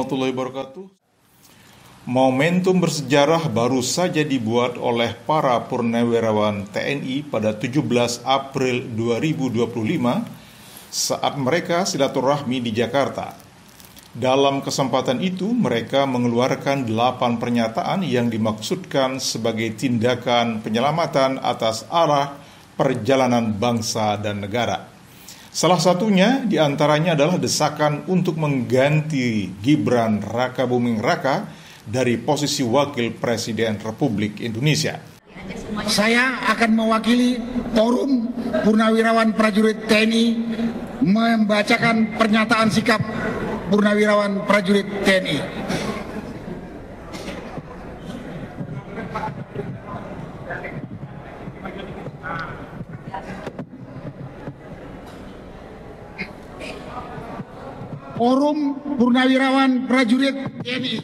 warahmatullahi wabarakatuh. Momentum bersejarah baru saja dibuat oleh para purnawirawan TNI pada 17 April 2025 saat mereka silaturahmi di Jakarta. Dalam kesempatan itu, mereka mengeluarkan 8 pernyataan yang dimaksudkan sebagai tindakan penyelamatan atas arah perjalanan bangsa dan negara. Salah satunya diantaranya adalah desakan untuk mengganti Gibran Rakabuming Raka dari posisi Wakil Presiden Republik Indonesia. Saya akan mewakili Forum Purnawirawan Prajurit TNI membacakan pernyataan sikap Purnawirawan Prajurit TNI. Forum Purnawirawan Prajurit TNI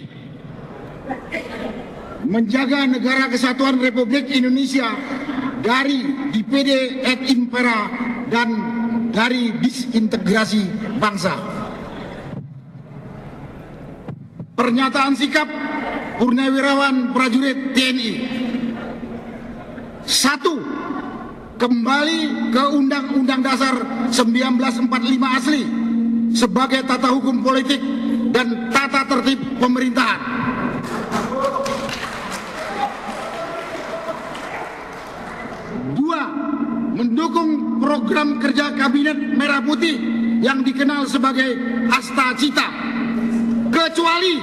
menjaga negara kesatuan Republik Indonesia dari DPD et impera dan dari disintegrasi bangsa. Pernyataan sikap Purnawirawan Prajurit TNI. 1. Kembali ke Undang-Undang Dasar 1945 asli sebagai tata hukum politik dan tata tertib pemerintahan. 2. Mendukung program kerja Kabinet Merah Putih yang dikenal sebagai Asta Cita, kecuali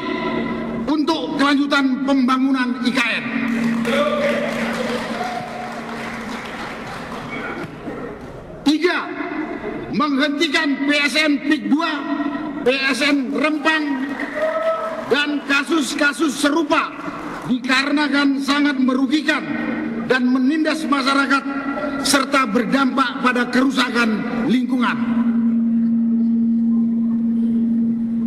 untuk kelanjutan pembangunan IKN. 3. Menghentikan PSN PIK 2, PSN Rempang, dan kasus-kasus serupa dikarenakan sangat merugikan dan menindas masyarakat serta berdampak pada kerusakan lingkungan.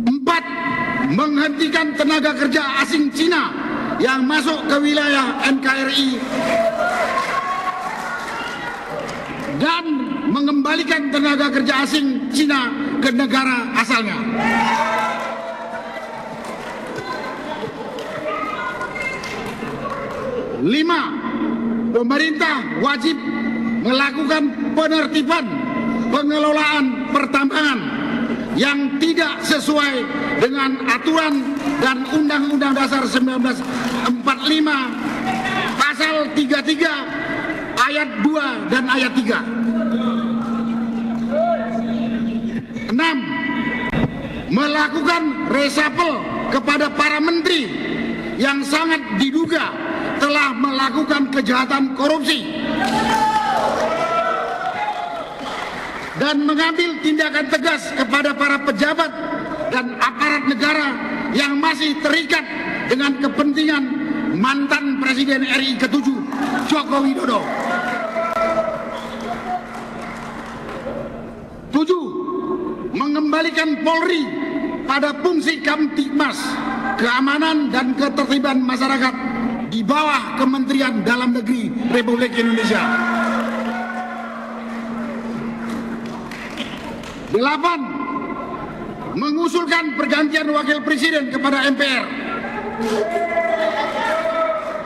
4. Menghentikan tenaga kerja asing Cina yang masuk ke wilayah NKRI dan mengembalikan tenaga kerja asing Cina ke negara asalnya. 5. Pemerintah wajib melakukan penertiban pengelolaan pertambangan yang tidak sesuai dengan aturan dan Undang-Undang Dasar 1945 Pasal 33 Ayat 2 dan Ayat 3. 6. Melakukan resapel kepada para menteri yang sangat diduga telah melakukan kejahatan korupsi dan mengambil tindakan tegas kepada para pejabat dan aparat negara yang masih terikat dengan kepentingan mantan Presiden RI ke-7 Joko Widodo. 7. Mengembalikan Polri pada fungsi Kamtibmas, keamanan dan ketertiban masyarakat di bawah Kementerian Dalam Negeri Republik Indonesia. 8. Mengusulkan pergantian wakil presiden kepada MPR.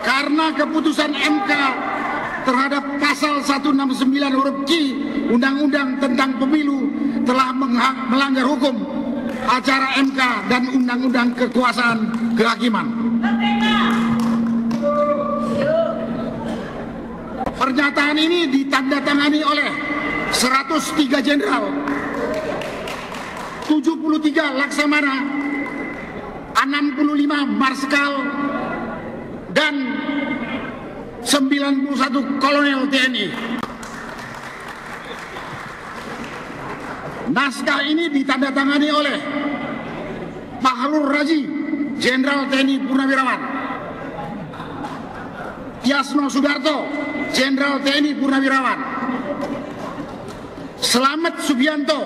Karena keputusan MK terhadap pasal 169 huruf Q Undang-Undang tentang Pemilu telah melanggar hukum acara MK dan Undang-Undang Kekuasaan Kehakiman. Pernyataan ini ditandatangani oleh 103 jenderal, 73 laksamana, 65 marskal, dan 91 kolonel TNI. Naskah ini ditandatangani oleh Fahrul Razi, Jenderal TNI Purnawirawan, Tiasno Sudarto, Jenderal TNI Purnawirawan, Slamet Subianto,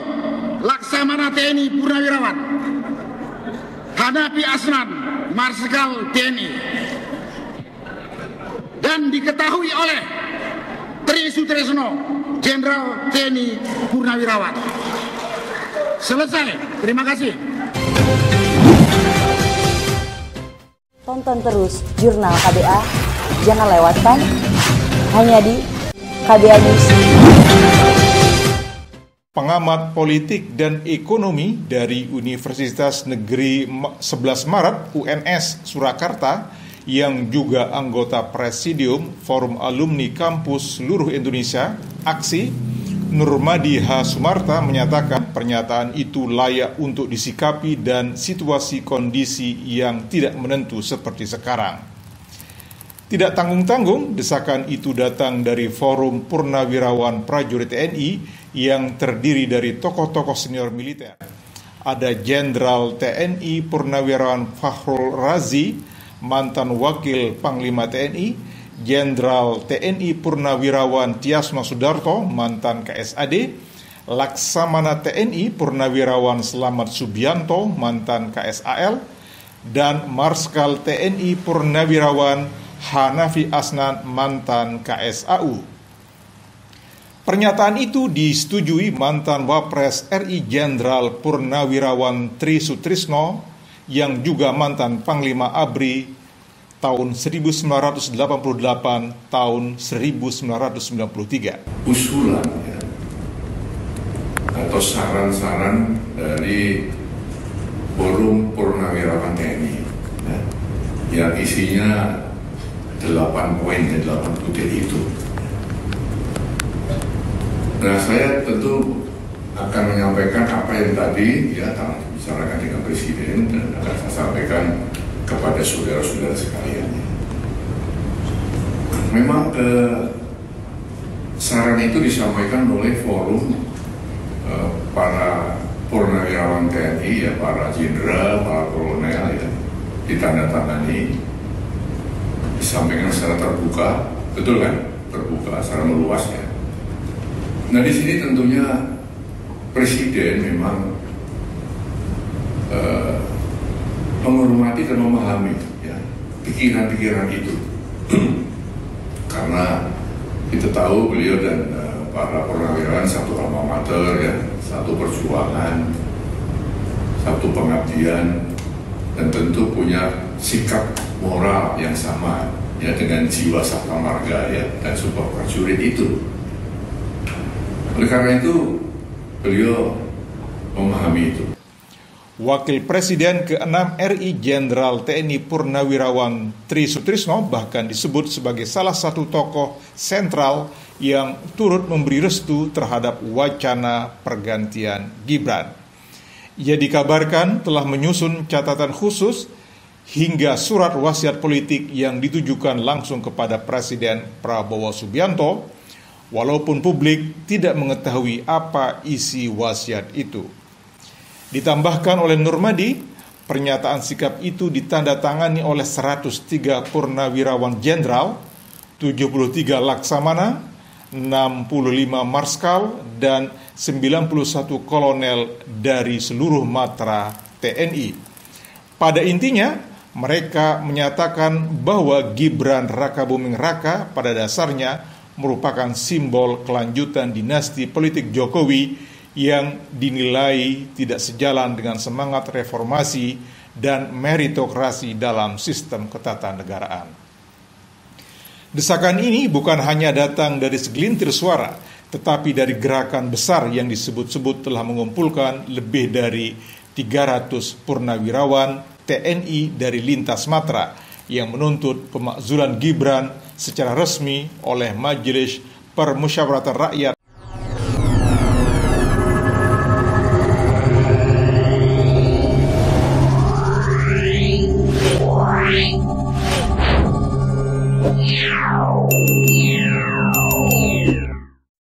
Laksamana TNI Purnawirawan, Hanafi Asnan, Marsikal TNI, dan diketahui oleh Tri Sutresno, Jenderal TNI Purnawirawan. Selesai. Terima kasih. Tonton terus Jurnal KBA, jangan lewatkan hanya di KBA News. Pengamat politik dan ekonomi dari Universitas Negeri 11 Maret UNS Surakarta yang juga anggota Presidium Forum Alumni Kampus Seluruh Indonesia (AKSI), Nurmadi H. Sumarta menyatakan pernyataan itu layak untuk disikapi dan situasi kondisi yang tidak menentu seperti sekarang. Tidak tanggung-tanggung, desakan itu datang dari Forum Purnawirawan Prajurit TNI yang terdiri dari tokoh-tokoh senior militer. Ada Jenderal TNI Purnawirawan Fakhrul Razi, mantan Wakil Panglima TNI, Jenderal TNI Purnawirawan Tiasno Sudarto, mantan KSAD, Laksamana TNI Purnawirawan Slamet Subianto, mantan KSAL, dan Marskal TNI Purnawirawan Hanafi Asnan, mantan KSAU. Pernyataan itu disetujui mantan Wapres RI Jenderal Purnawirawan Tri Sutrisno yang juga mantan Panglima ABRI tahun 1988 tahun 1993. Usulan ya, atau saran-saran dari Forum Purnawirawan TNI ya, yang isinya 8 poin dan 8 butir itu. Nah, saya tentu akan menyampaikan apa yang tadi ya telah dibicarakan dengan Presiden dan akan saya sampaikan kepada saudara-saudara sekalian. Memang saran itu disampaikan oleh forum para purnawirawan TNI ya, para jenderal, para kolonel ya, ditandatangani, disampaikan secara terbuka, betul kan? Terbuka, secara meluas ya. Nah, di sini tentunya Presiden memang menghormati dan memahami ya, pikiran-pikiran itu. Karena kita tahu beliau dan para purnawirawan satu alma mater ya, satu perjuangan, satu pengabdian, dan tentu punya sikap moral yang sama ya, dengan jiwa sabta marga ya, dan sumpah prajurit itu. Oleh karena itu beliau memahami itu. Wakil Presiden ke-6 RI Jenderal TNI Purnawirawan Tri Sutrisno bahkan disebut sebagai salah satu tokoh sentral yang turut memberi restu terhadap wacana pergantian Gibran. Ia dikabarkan telah menyusun catatan khusus hingga surat wasiat politik yang ditujukan langsung kepada Presiden Prabowo Subianto, walaupun publik tidak mengetahui apa isi wasiat itu. Ditambahkan oleh Nurmadi, pernyataan sikap itu ditandatangani oleh 103 purnawirawan jenderal, 73 laksamana, 65 marskal, dan 91 kolonel dari seluruh matra TNI. Pada intinya, mereka menyatakan bahwa Gibran Rakabuming Raka pada dasarnya merupakan simbol kelanjutan dinasti politik Jokowi yang dinilai tidak sejalan dengan semangat reformasi dan meritokrasi dalam sistem ketatanegaraan. Desakan ini bukan hanya datang dari segelintir suara, tetapi dari gerakan besar yang disebut-sebut telah mengumpulkan lebih dari 300 purnawirawan TNI dari lintas matra yang menuntut pemakzulan Gibran secara resmi oleh Majelis Permusyawaratan Rakyat